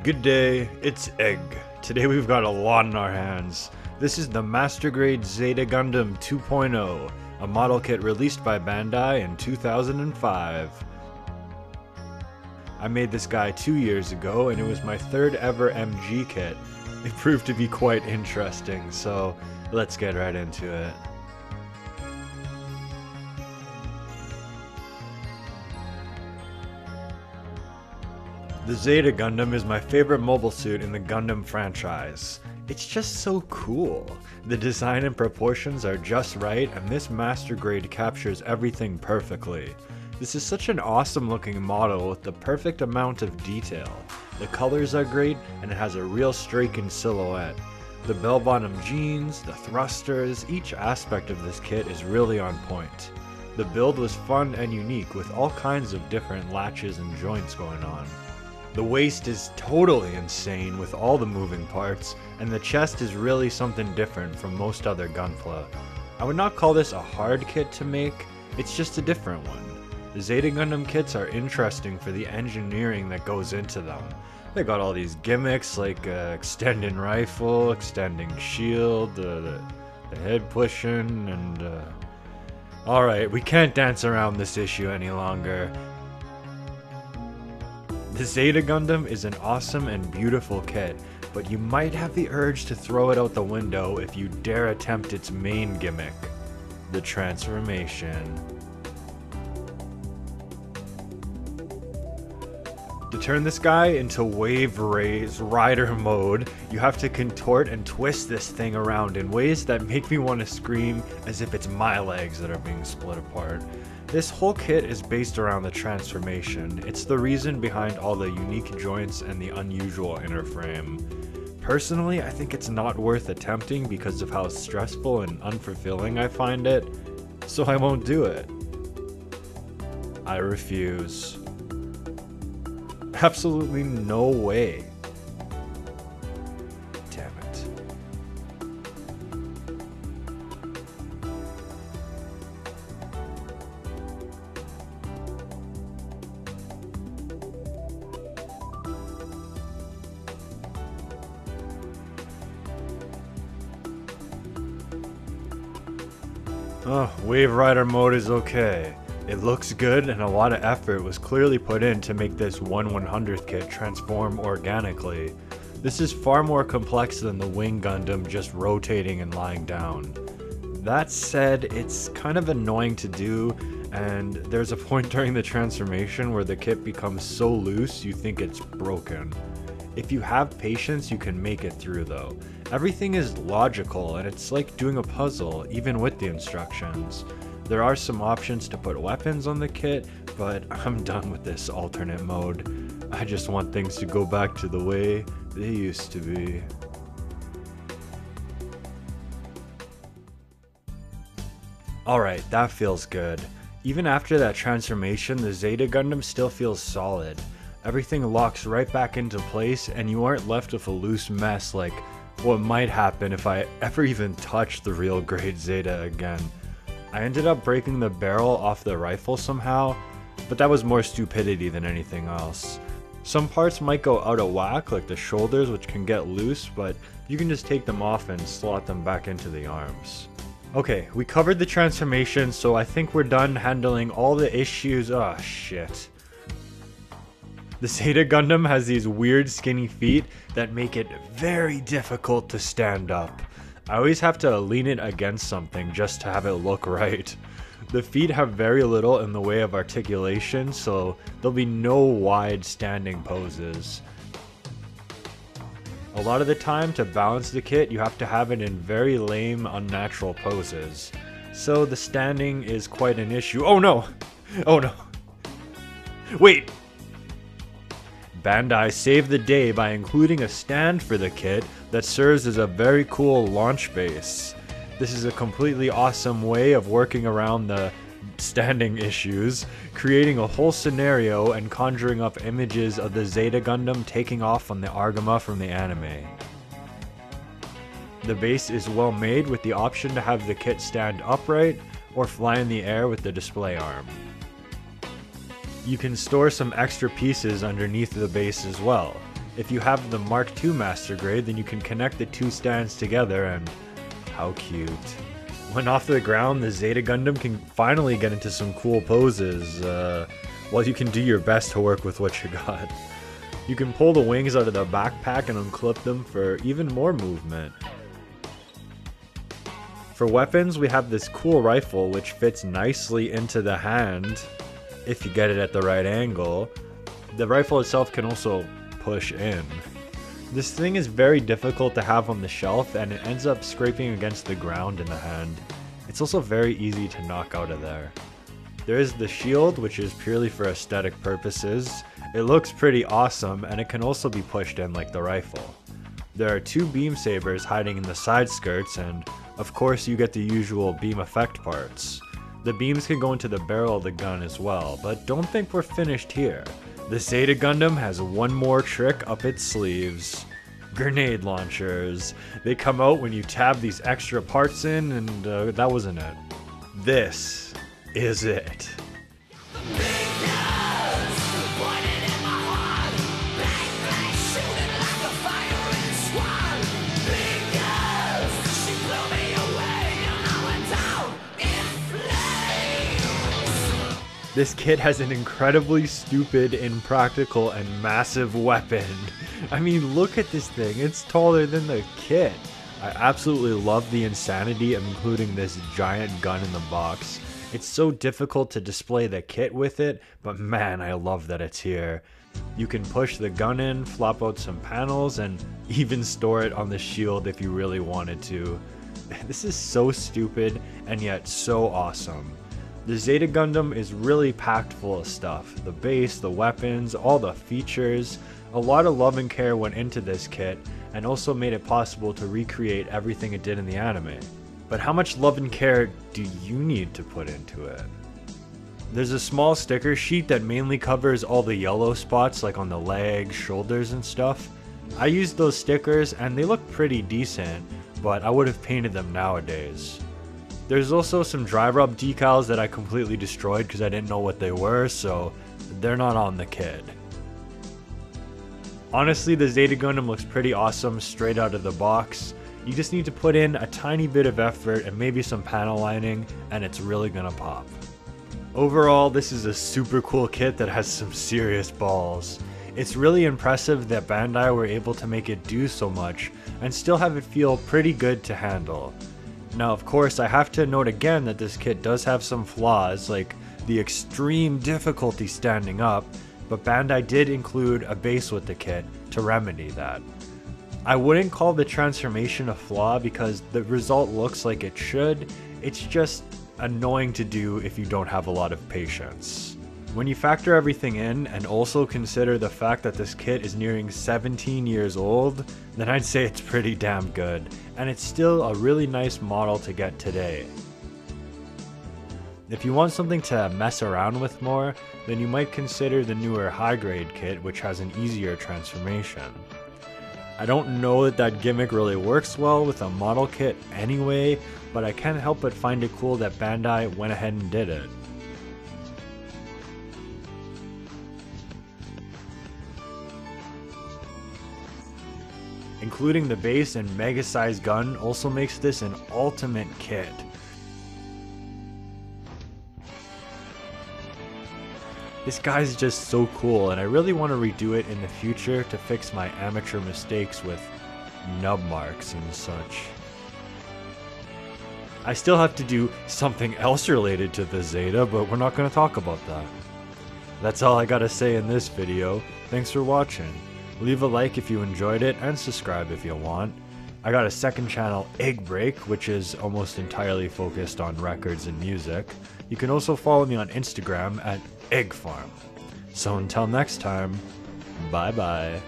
Good day, it's Egg. Today we've got a lot in our hands. This is the Master Grade Zeta Gundam 2.0, a model kit released by Bandai in 2005. I made this guy 2 years ago and it was my third ever MG kit. It proved to be quite interesting, so let's get right into it. The Zeta Gundam is my favorite mobile suit in the Gundam franchise. It's just so cool. The design and proportions are just right, and this Master Grade captures everything perfectly. This is such an awesome looking model with the perfect amount of detail. The colors are great, and it has a real striking silhouette. The bell-bottom jeans, the thrusters, each aspect of this kit is really on point. The build was fun and unique with all kinds of different latches and joints going on. The waist is totally insane with all the moving parts, and the chest is really something different from most other Gunpla. I would not call this a hard kit to make, it's just a different one. The Zeta Gundam kits are interesting for the engineering that goes into them. They got all these gimmicks like extending rifle, extending shield, the head pushing, and Alright, we can't dance around this issue any longer. The Zeta Gundam is an awesome and beautiful kit, but you might have the urge to throw it out the window if you dare attempt its main gimmick, the transformation. To turn this guy into Wave Rays Rider mode, you have to contort and twist this thing around in ways that make me want to scream as if it's my legs that are being split apart. This whole kit is based around the transformation. It's the reason behind all the unique joints and the unusual inner frame. Personally, I think it's not worth attempting because of how stressful and unfulfilling I find it, so I won't do it. I refuse. Absolutely no way. Damn it. Oh, Wave Rider mode is okay. It looks good and a lot of effort was clearly put in to make this 1/100th kit transform organically. This is far more complex than the Wing Gundam just rotating and lying down. That said, it's kind of annoying to do, and there's a point during the transformation where the kit becomes so loose you think it's broken. If you have patience, you can make it through though. Everything is logical and it's like doing a puzzle, even with the instructions. There are some options to put weapons on the kit, but I'm done with this alternate mode. I just want things to go back to the way they used to be. Alright, that feels good. Even after that transformation, the Zeta Gundam still feels solid. Everything locks right back into place and you aren't left with a loose mess like what might happen if I ever even touch the real grade Zeta again. I ended up breaking the barrel off the rifle somehow, but that was more stupidity than anything else. Some parts might go out of whack, like the shoulders, which can get loose, but you can just take them off and slot them back into the arms. Okay, we covered the transformation, so I think we're done handling all the issues. Oh shit. The Zeta Gundam has these weird skinny feet that make it very difficult to stand up. I always have to lean it against something just to have it look right. The feet have very little in the way of articulation, so there'll be no wide standing poses. A lot of the time, to balance the kit, you have to have it in very lame, unnatural poses. So the standing is quite an issue. Oh no! Oh no! Wait! Bandai saved the day by including a stand for the kit that serves as a very cool launch base. This is a completely awesome way of working around the standing issues, creating a whole scenario and conjuring up images of the Zeta Gundam taking off on the Argama from the anime. The base is well made with the option to have the kit stand upright or fly in the air with the display arm. You can store some extra pieces underneath the base as well. If you have the Mark II Master Grade, then you can connect the two stands together, and how cute. When off the ground, the Zeta Gundam can finally get into some cool poses, while you can do your best to work with what you got. You can pull the wings out of the backpack and unclip them for even more movement. For weapons, we have this cool rifle which fits nicely into the hand if you get it at the right angle. The rifle itself can also push in. This thing is very difficult to have on the shelf, and it ends up scraping against the ground in the hand. It's also very easy to knock out of there. There is the shield, which is purely for aesthetic purposes. It looks pretty awesome, and it can also be pushed in like the rifle. There are two beam sabers hiding in the side skirts, and of course you get the usual beam effect parts. The beams can go into the barrel of the gun as well, but don't think we're finished here. The Zeta Gundam has one more trick up its sleeves. Grenade launchers. They come out when you tab these extra parts in, and that wasn't it. This is it. This kit has an incredibly stupid, impractical, and massive weapon. I mean, look at this thing, it's taller than the kit. I absolutely love the insanity of including this giant gun in the box. It's so difficult to display the kit with it, but man, I love that it's here. You can push the gun in, flop out some panels, and even store it on the shield if you really wanted to. This is so stupid, and yet so awesome. The Zeta Gundam is really packed full of stuff. The base, the weapons, all the features. A lot of love and care went into this kit, and also made it possible to recreate everything it did in the anime. But how much love and care do you need to put into it? There's a small sticker sheet that mainly covers all the yellow spots like on the legs, shoulders, and stuff. I used those stickers and they look pretty decent, but I would have painted them nowadays. There's also some dry rub decals that I completely destroyed because I didn't know what they were, so they're not on the kit. Honestly, the Zeta Gundam looks pretty awesome straight out of the box. You just need to put in a tiny bit of effort and maybe some panel lining, and it's really gonna pop. Overall, this is a super cool kit that has some serious balls. It's really impressive that Bandai were able to make it do so much and still have it feel pretty good to handle. Now, of course, I have to note again that this kit does have some flaws, like the extreme difficulty standing up, but Bandai did include a base with the kit to remedy that. I wouldn't call the transformation a flaw because the result looks like it should, it's just annoying to do if you don't have a lot of patience. When you factor everything in and also consider the fact that this kit is nearing 17 years old, then I'd say it's pretty damn good, and it's still a really nice model to get today. If you want something to mess around with more, then you might consider the newer high grade kit, which has an easier transformation. I don't know that that gimmick really works well with a model kit anyway, but I can't help but find it cool that Bandai went ahead and did it. Including the base and mega sized gun also makes this an ultimate kit. This guy's just so cool, and I really want to redo it in the future to fix my amateur mistakes with nub marks and such. I still have to do something else related to the Zeta, but we're not going to talk about that. That's all I gotta say in this video. Thanks for watching. Leave a like if you enjoyed it, and subscribe if you want. I got a second channel, Eggk, which is almost entirely focused on records and music. You can also follow me on Instagram at Eggfarm. So until next time, bye bye.